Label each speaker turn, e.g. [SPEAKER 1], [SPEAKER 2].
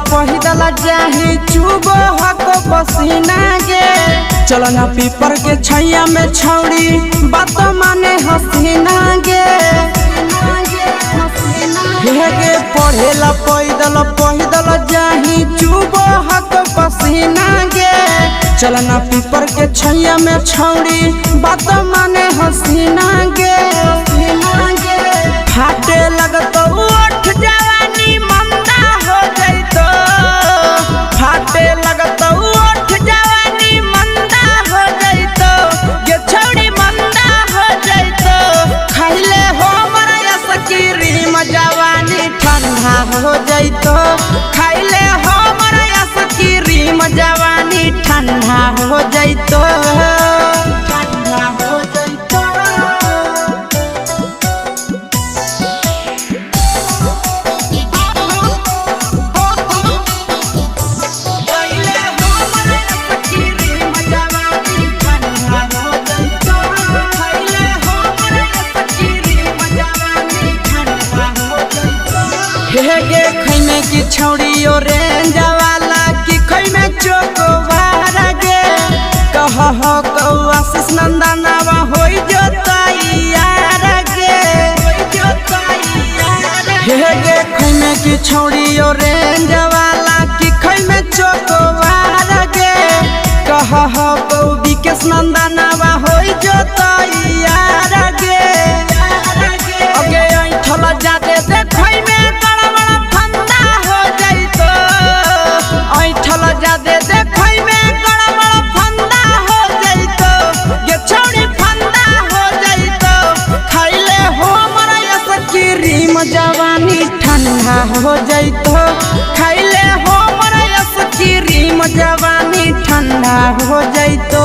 [SPEAKER 1] पहिदल जाही चुबो हको पसीना गे। चल ना पीपर के छैया में छौड़ी बात माने हसीना गे। हेगे पढ़ेला पहिदल जाही चुबो हको पसीना गे। चल ना पीपर के छैया में छौड़ी बात माने हसीना गे। फाटे लगतो उठ जवानी मंदा हो जइतो। फाटे लगतो उठ जवानी मंदा हो जइतो। ये छौड़ी मंदा हो जइतो। खाइले हो मरा सकीरीम जवानी ठंडा हो जइतो। खाइले हो मरा सकीरीम जवानी ठंडा हो जइतो। ठंडा हो जइतो। हेगे खैमे की छौड़ी ऑरेंज वाला की खैमे चोकोबार गे। कह हो आशीष नंदनवा होई जो तैयार गे। हेगे खैमे की छौड़ी ऑरेंज वाला की खैमे चोकोबार गे। कह हो विकेश नंदनवा होई जो तैयार गे। अगे ऐठल जाते देखै में जादे देखै में गड़बड़ फंदा हो जइतो। ये छौड़ी फंदा हो जइतो। खाइले हो मरा सकीरीम जवानी ठंडा हो जइतो। खाइले हो मरा सकीरीम जवानी ठंडा हो जइतो।